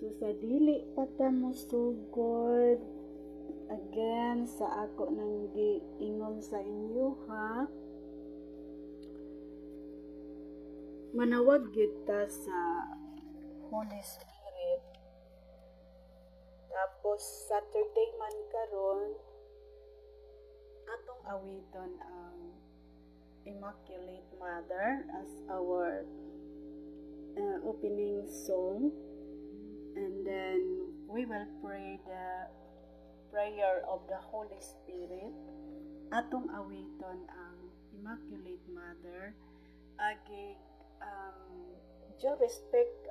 So sa dili pa ta mosugod again sa ako nang giingon sa inyo ha. Manawag gyud ta sa Holy Spirit. Tapos Saturday man karon atong awiton ang Immaculate Mother as our opening song. And then we will pray the prayer of the Holy Spirit. Atong awiton ang Immaculate Mother. Agig due respect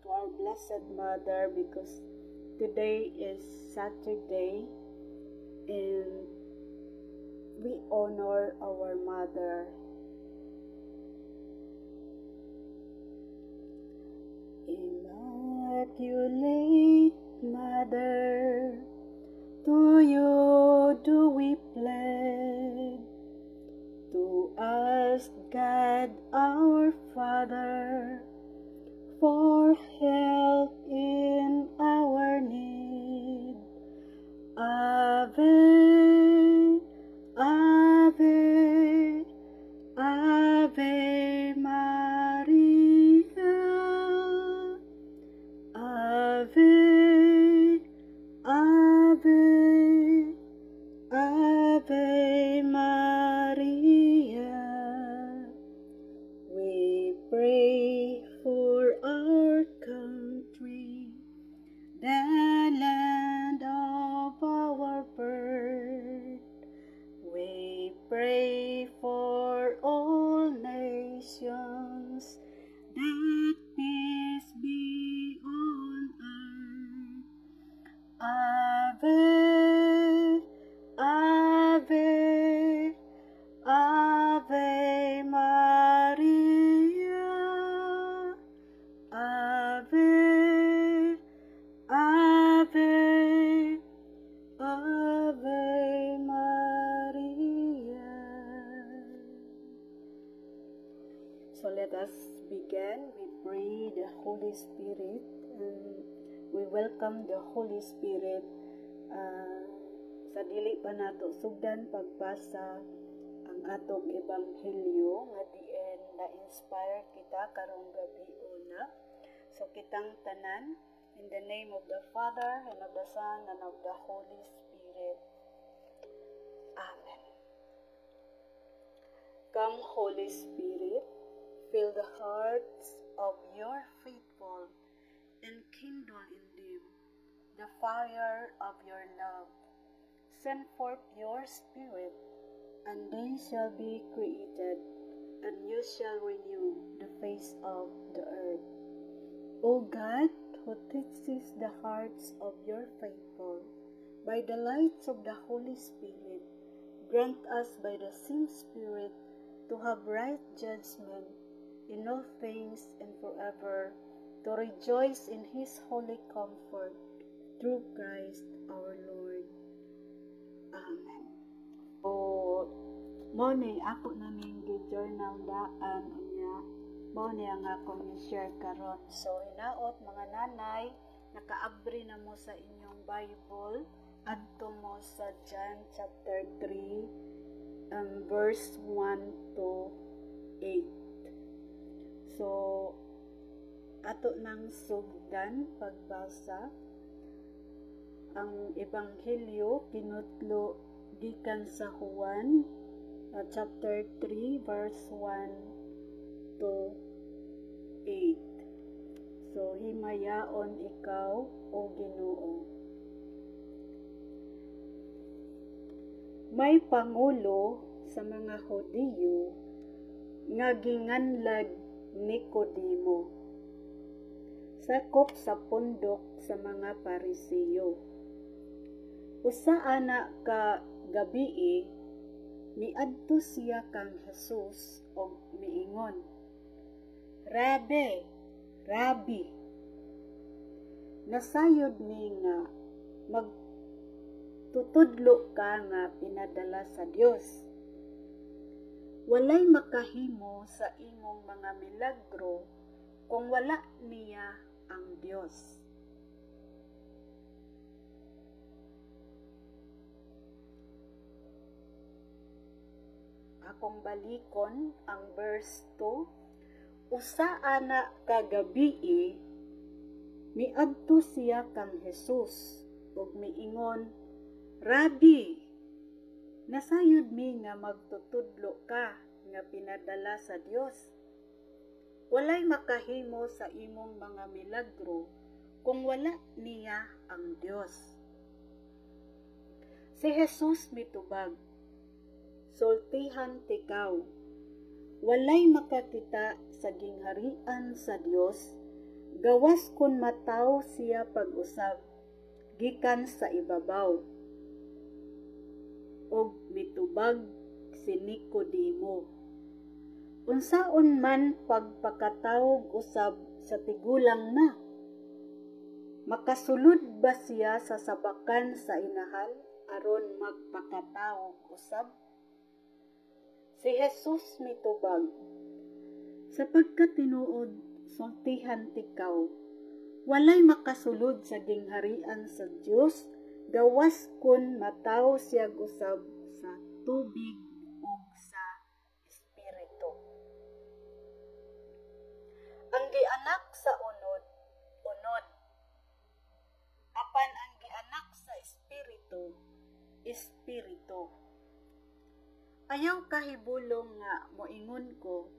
to our Blessed Mother, because today is Saturday and we honor our Mother. Immaculate Mother, to you do we pledge to ask God our Father for help in our need. Ave, Ave, Ave Maria. Ave, Ave, Ave Maria. We pray for our country, the land of our birth. We pray for all nations, that peace be on earth. Ave, Ave, Ave Maria. Ave, Ave, Ave Maria. So let us begin. We pray the Holy Spirit, and we welcome the Holy Spirit. Sa dili pa nato sugdan pagbasa ang atong ebanghelyo nga diin na-inspire kita karong gabi una. So kitang tanan, in the name of the Father, and of the Son, and of the Holy Spirit. Amen. Come, Holy Spirit, fill the hearts of your faithful, and kindle in them the fire of your love. Send forth your Spirit, and they shall be created, and you shall renew the face of the earth. O God, who teaches the hearts of your faithful, by the lights of the Holy Spirit, grant us by the same Spirit to have right judgment in all things and forever, to rejoice in His holy comfort, through Christ our Lord. Amen. O, mo ni ako naming gi-journal daan unya, mo ni ang akong i-share karon. So, hinaot mga nanay, nakaabri na mo sa inyong Bible, adto mo sa John chapter 3, verse 1 to 8. So, ato nang sugdan pagbasa ang ebanghelyo kinutlo gikan sa Juan chapter 3 verse 1 to 8. So himayaon ikaw o Ginoo. May pangulo sa mga Hudiyo nga ginganlag Nicodemo, sakop sa pundok sa mga Pariseo. Usa ana ka gabii, miadto siya kang Jesus og miingon, Rabi, Rabi, nasayod ni nga magtutudlo ka nga pinadala sa Dios. Walay makahimo sa imong mga milagro kung wala niya ang Dios. akong balikon ang verse 2. Usa ana ka gabii miadto siya kang Jesus ug miingon, Rabi, nasayod mi nga magtutudlo ka nga pinadala sa Dios. Walay makahimo sa imong mga milagro kung wala niya ang Dios. Si Jesus mitubag, sultihan tikaw, walay makakita sa gingharian sa Dios, gawas kun mataw siya pag-usab, gikan sa ibabaw. Og mitubag si Nicodemo, unsaon man pagpakatawog usab sa tigulang na? Makasulod ba siya sa sabakan sa inahal aron magpakatawog usab? Si Jesus mitubag, sapagkat tinuod sultihan tikaw, walay makasulod sa gingharian sa Dios gawas kun mataw siya usab sa tubig ug sa espiritu. Ang gianak sa unod, apan ang gianak sa espiritu, espiritu. Ayaw kahibulong nga moingon ko,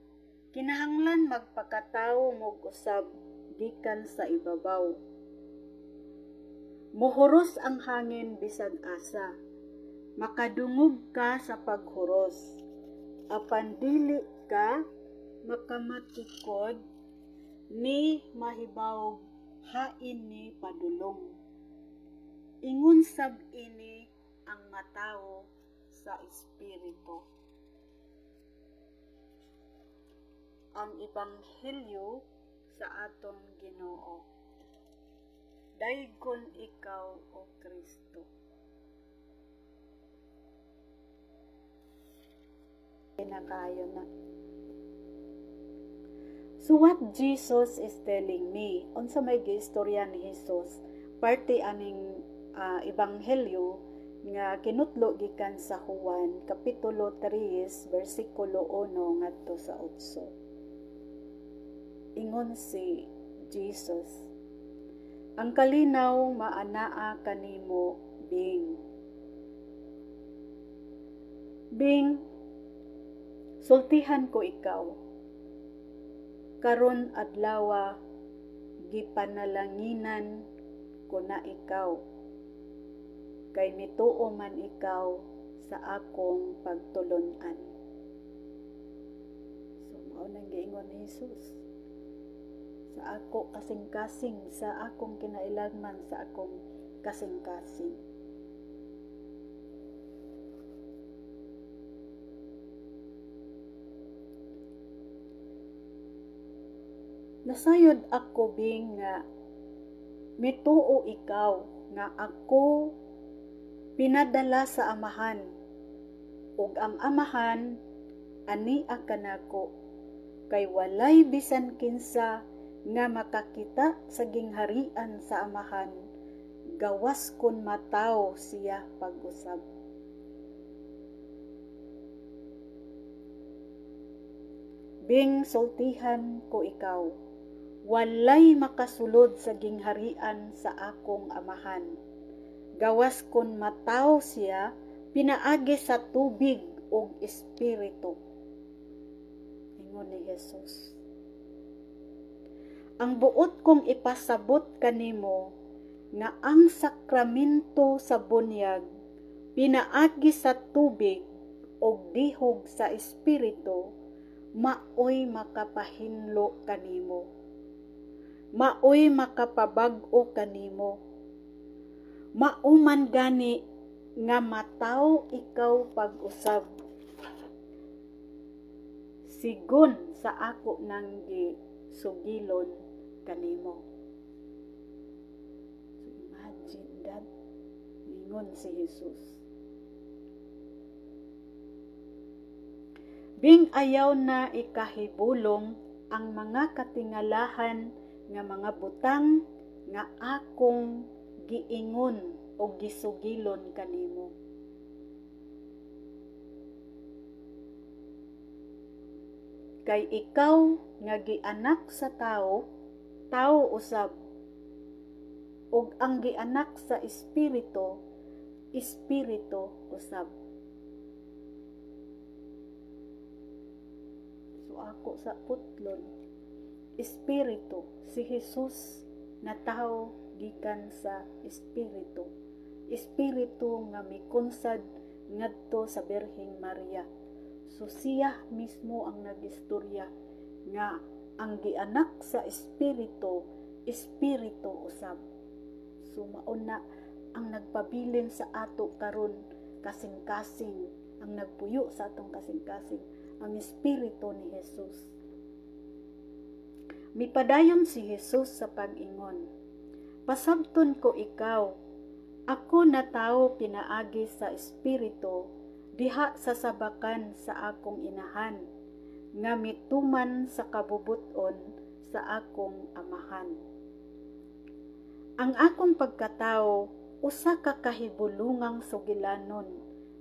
kinahanglan magpakatawo mo usab gikan sa ibabaw. Muhuros ang hangin bisag asa, makadungog ka sa paghuros, apan dili ka makamatikod ni mahibawog hain ni padulong. Ingon sab ini ang matawo sa espiritu. Ang ebanghelyo sa atong Ginoo. Daygon ikaw, O Kristo. Pinakayo na. So what Jesus is telling me, unsa may giistorya ni Jesus, parte aning ebanghelyo nga kinutlo gikan sa Juan kapitulo 3 bersikulo 1 ngadto sa 8. Ingon si Jesus, ang kalinaw maanaa kanimo Bing. Bing, sultihan ko ikaw. Karon adlawa gipanalanginan ko na ikaw. Kay mituo man ikaw sa akong pagtulon-an. So mao nang giingon ni Jesus. Sa ako kasing-kasing, sa akong kinailangan, sa akong kasing-kasing. Nasayod ako Bing nga mituo ikaw nga ako pinadala sa amahan, ug ang amahan ani kanako, kay walay bisan kinsa nga makakita sa gingharian sa amahan gawas kun mataw siya pag-usab. Bing, sultihan ko ikaw, walay makasulod sa gingharian sa akong amahan gawas kun mataw siya pinaagi sa tubig ug espiritu. Ingon ni Jesus, ang buot kong ipasabot kanimo nga ang sakramento sa bunyag pinaagi sa tubig ug dihog sa espiritu maoy makapahinlo kanimo, maoy makapabag-o kanimo, mauman gani nga mataw ikaw pag-usab sigon sa ako nang gisugilon kanimo. So imagine that, mingon si Jesus. Bing, ayaw na ikahibulong ang mga katingalahan nga mga butang nga akong giingon o gisugilon kanimo. Kay ikaw nga gianak sa tao, tao usab. Ug ang gianak sa espiritu, espiritu usab. So ako sa putlon, espiritu, si Jesus na tao gikan sa espiritu. Espiritu nga mikonsad ngadto sa Birheng Maria. So siya mismo ang nagistorya nga ang gianak sa espiritu, espiritu usab. So mauna ang nagpabilin sa ato karon kasing-kasing, ang nagpuyo sa atong kasing-kasing, ang espiritu ni Jesus. Mipadayon si Jesus sa pag-ingon, pasabton ko ikaw, ako na tao pinaagi sa espiritu, diha sa sabakan sa akong inahan, nga mituman sa kabubuton sa akong amahan. Ang akong pagkatao, usa ka kahibulungang sugilanon,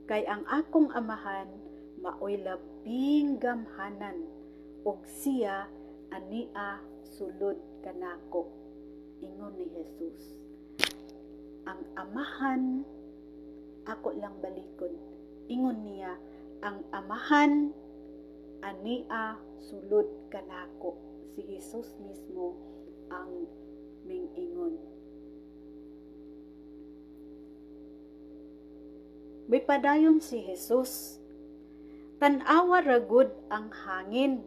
kay ang akong amahan, maoy labing gamhanan, ug siya ania sulod kanako. Ingon ni Jesus. Ang amahan, ako lang balikon. Ingon niya, ang amahan, ania sulod kanako. Si Jesus mismo ang mingingon. May padayon si Jesus. Tan-awa ragud ang hangin.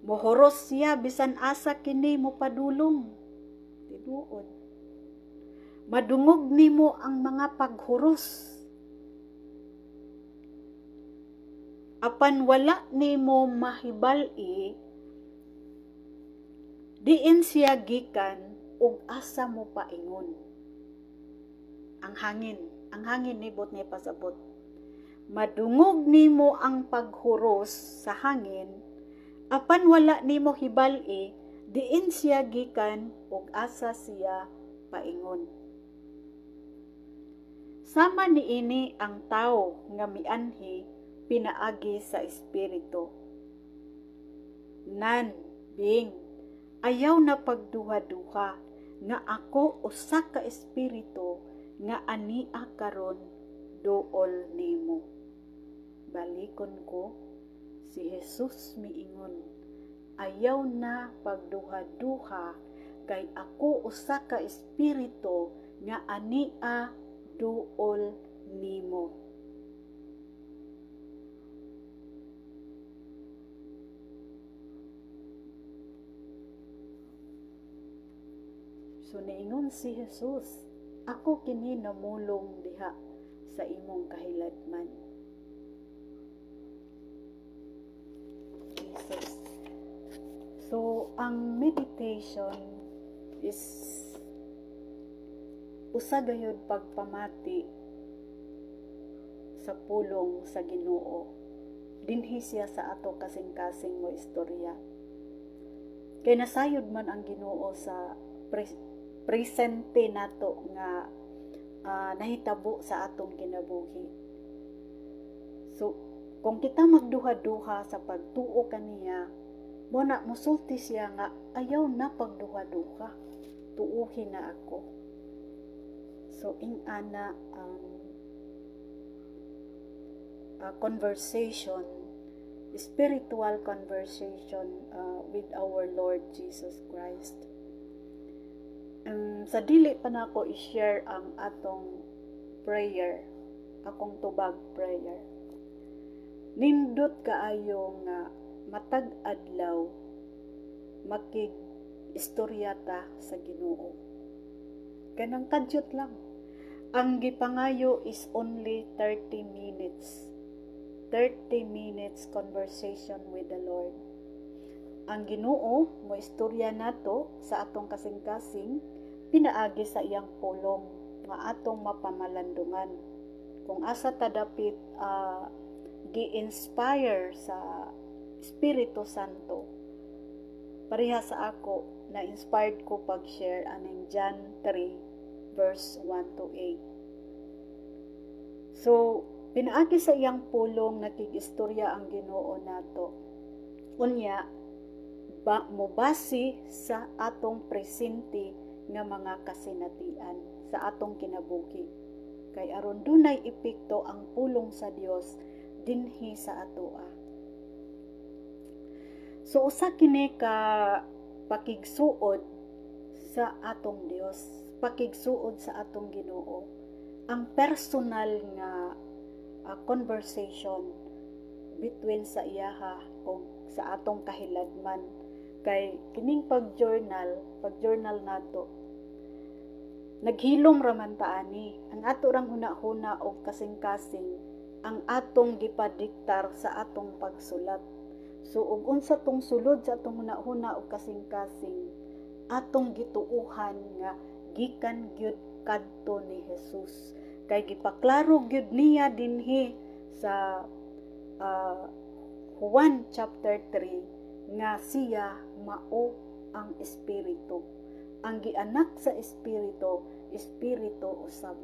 Mohoros siya bisan asa kini mo padulong. Tiduod. Madungog nimo ang mga paghuros. Apan wala nimo mahibal-i, diin siya gikan ug asa mo paingon. Ang hangin nibot niya pasabot. Madungog nimo ang paghuros sa hangin, apan wala nimo hibal-i, diin siya gikan ug asa siya paingon. Sama niini ang tao nga mianhi pinaagi sa espiritu. Nan, Bing, ayaw na pagduha-duha nga ako usa ka espiritu nga ania karon duol nimo. Balikon ko, si Jesus miingon, ayaw na pagduha-duha kay ako usa ka espiritu nga ania duol nimo. So niingon si Jesus, ako kini namulong diha sa imong kahiladman. Jesus. So ang meditation is usa gayud pagpamati sa pulong sa Ginoo. Dinhi siya sa ato kasing-kasing mo istorya. Kay nasayod man ang Ginoo sa presente nato nga nahitabo sa atong kinabuhi. So kung kita magduha-duha sa pagtuo kaniya, mo na musulti siya nga ayaw na pagduha-duha. Tuuhin na ako. So, ana conversation, spiritual conversation with our Lord Jesus Christ. Sa dili pa na ako i-share ang atong prayer, akong tubag prayer. Nindot kaayo nga matag adlaw makig istoryata sa Ginoo. Ganang kadyot lang. Ang gipangayo is only 30 minutes. 30 minutes conversation with the Lord. Ang Ginoo mo istorya nato sa atong kasing-kasing pinaagi sa iyang pulong nga atong mapamalandungan. Kung asa ta dapit gi-inspire sa Espiritu Santo. Pareha sa ako na inspired ko pag-share aning John 3 verse 1 to 8. So, pinaagi sa iyang pulong nakigistorya ang Ginoo nato. Unya mobase sa atong presente nga mga kasinatian sa atong kinabuhi. Kay aron dunay epekto ang pulong sa Dios dinhi sa atoa. So usa kini ka pakigsuod sa atong Dios, pakigsuod sa atong Ginoo, ang personal nga conversation between sa iyaha o sa atong kahiladman. Kay kining pag-journal nato, naghilom raman ta ani, ang ato rang huna-huna og kasing-kasing ang atong gipadiktar sa atong pagsulat. So ug unsa tong sulod sa atong huna-huna og kasing-kasing, atong gituuhan nga gikan gyud kadto ni Jesus. Kay gipaklaro gyud niya dinhi sa Juan chapter 3 nga siya mao ang Espiritu. Ang gianak sa Espiritu, Espiritu usab.